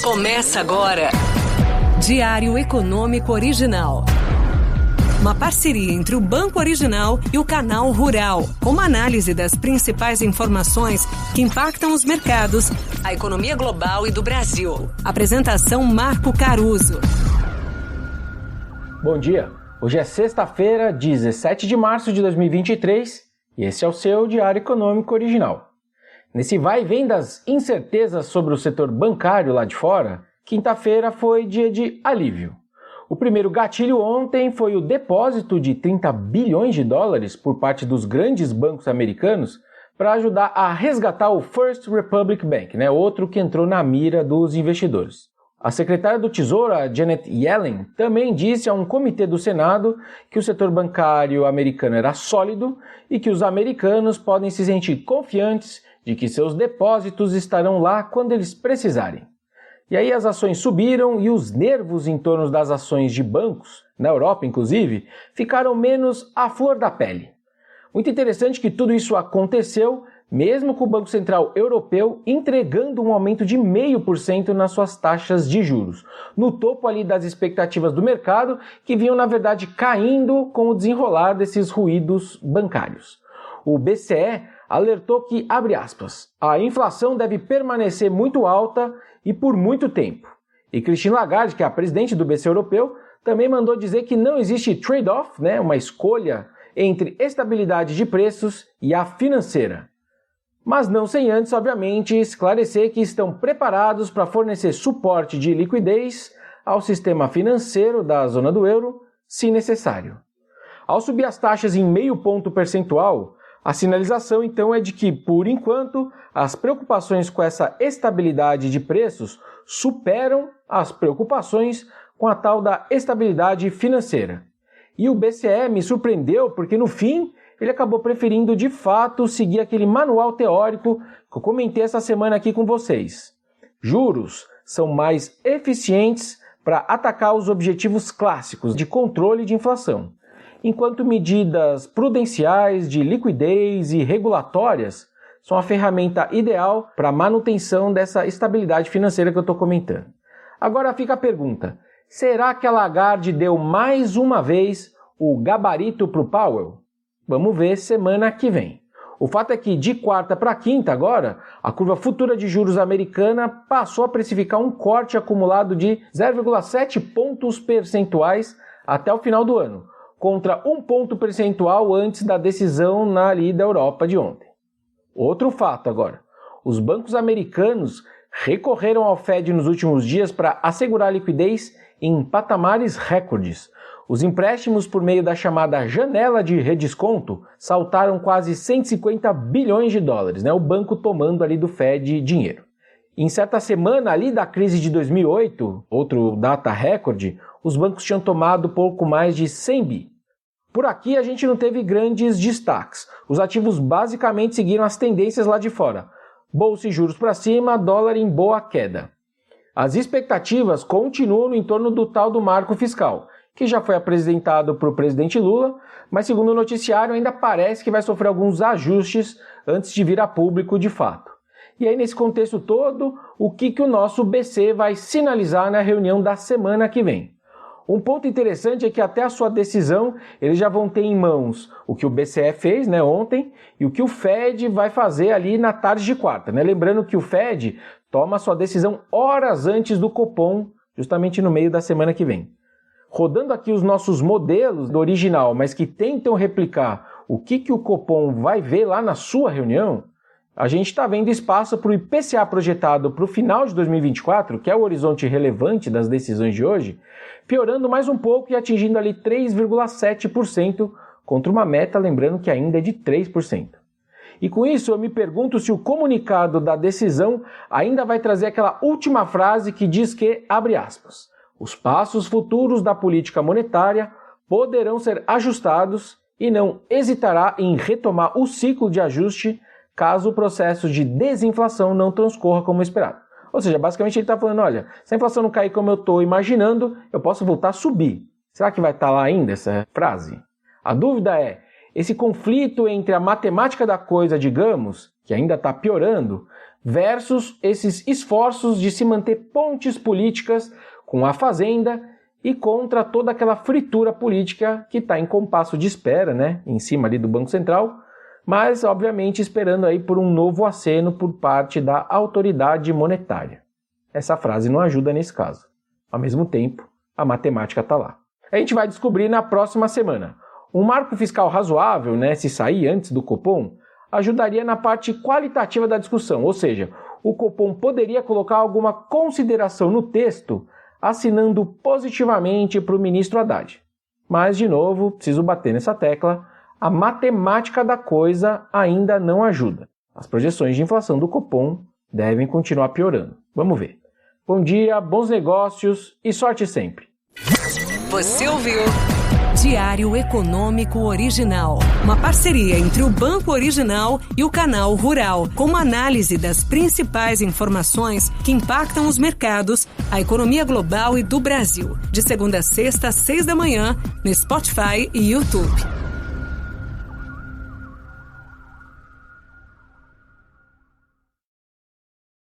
Começa agora. Diário Econômico Original. Uma parceria entre o Banco Original e o Canal Rural, com uma análise das principais informações que impactam os mercados, a economia global e do Brasil. Apresentação Marco Caruso. Bom dia, hoje é sexta-feira, 17 de março de 2023 e esse é o seu Diário Econômico Original. Nesse vai e vem das incertezas sobre o setor bancário lá de fora, quinta-feira foi dia de alívio. O primeiro gatilho ontem foi o depósito de 30 bilhões de dólares por parte dos grandes bancos americanos para ajudar a resgatar o First Republic Bank, outro que entrou na mira dos investidores. A secretária do Tesouro, a Janet Yellen, também disse a um comitê do Senado que o setor bancário americano era sólido e que os americanos podem se sentir confiantes de que seus depósitos estarão lá quando eles precisarem. E aí as ações subiram e os nervos em torno das ações de bancos, na Europa inclusive, ficaram menos à flor da pele. Muito interessante que tudo isso aconteceu mesmo com o Banco Central Europeu entregando um aumento de 0,5% nas suas taxas de juros, no topo ali das expectativas do mercado, que vinham na verdade caindo com o desenrolar desses ruídos bancários. O BCE alertou que, abre aspas, a inflação deve permanecer muito alta e por muito tempo. E Christine Lagarde, que é a presidente do BCE Europeu, também mandou dizer que não existe trade-off, uma escolha entre estabilidade de preços e a financeira. Mas não sem antes, obviamente, esclarecer que estão preparados para fornecer suporte de liquidez ao sistema financeiro da zona do euro, se necessário. Ao subir as taxas em 0,5 ponto percentual, a sinalização, então, é de que, por enquanto, as preocupações com essa estabilidade de preços superam as preocupações com a tal da estabilidade financeira. E o BCE me surpreendeu porque, no fim, ele acabou preferindo, de fato, seguir aquele manual teórico que eu comentei essa semana aqui com vocês. Juros são mais eficientes para atacar os objetivos clássicos de controle de inflação, enquanto medidas prudenciais de liquidez e regulatórias são a ferramenta ideal para a manutenção dessa estabilidade financeira que eu estou comentando. Agora fica a pergunta, será que a Lagarde deu mais uma vez o gabarito para o Powell? Vamos ver semana que vem. O fato é que de quarta para quinta agora, a curva futura de juros americana passou a precificar um corte acumulado de 0,7 pontos percentuais até o final do ano, contra 1 ponto percentual antes da decisão ali da Europa de ontem. Outro fato agora, os bancos americanos recorreram ao Fed nos últimos dias para assegurar a liquidez em patamares recordes. Os empréstimos por meio da chamada janela de redesconto saltaram quase 150 bilhões de dólares, o banco tomando ali do Fed dinheiro. Em certa semana ali da crise de 2008, outro data recorde, os bancos tinham tomado pouco mais de 100 bi. Por aqui a gente não teve grandes destaques. Os ativos basicamente seguiram as tendências lá de fora. Bolsa e juros para cima, dólar em boa queda. As expectativas continuam no entorno do tal do marco fiscal, que já foi apresentado para o presidente Lula, mas segundo o noticiário ainda parece que vai sofrer alguns ajustes antes de vir a público de fato. E aí nesse contexto todo, o que o nosso BC vai sinalizar na reunião da semana que vem? Um ponto interessante é que até a sua decisão eles já vão ter em mãos o que o BCE fez ontem e o que o Fed vai fazer ali na tarde de quarta. Lembrando que o Fed toma a sua decisão horas antes do Copom, justamente no meio da semana que vem. Rodando aqui os nossos modelos do original, mas que tentam replicar o que o Copom vai ver lá na sua reunião, a gente está vendo espaço para o IPCA projetado para o final de 2024, que é o horizonte relevante das decisões de hoje, piorando mais um pouco e atingindo ali 3,7% contra uma meta, lembrando que ainda é de 3%. E com isso eu me pergunto se o comunicado da decisão ainda vai trazer aquela última frase que diz que, abre aspas, os passos futuros da política monetária poderão ser ajustados e não hesitará em retomar o ciclo de ajuste caso o processo de desinflação não transcorra como esperado. Ou seja, basicamente ele está falando, olha, se a inflação não cair como eu estou imaginando, eu posso voltar a subir. Será que vai estar lá ainda essa frase? A dúvida é, esse conflito entre a matemática da coisa, digamos, que ainda está piorando, versus esses esforços de se manter pontes políticas com a Fazenda e contra toda aquela fritura política que está em compasso de espera, né, em cima ali do Banco Central, mas obviamente esperando aí por um novo aceno por parte da autoridade monetária. Essa frase não ajuda nesse caso. Ao mesmo tempo, a matemática está lá. A gente vai descobrir na próxima semana. Um marco fiscal razoável, né, se sair antes do Copom, ajudaria na parte qualitativa da discussão, ou seja, o Copom poderia colocar alguma consideração no texto, assinando positivamente para o ministro Haddad. Mas, de novo, preciso bater nessa tecla, a matemática da coisa ainda não ajuda. As projeções de inflação do Copom devem continuar piorando. Vamos ver. Bom dia, bons negócios e sorte sempre. Você ouviu Diário Econômico Original, uma parceria entre o Banco Original e o Canal Rural, com uma análise das principais informações que impactam os mercados, a economia global e do Brasil. De segunda a sexta, às 6 da manhã, no Spotify e YouTube.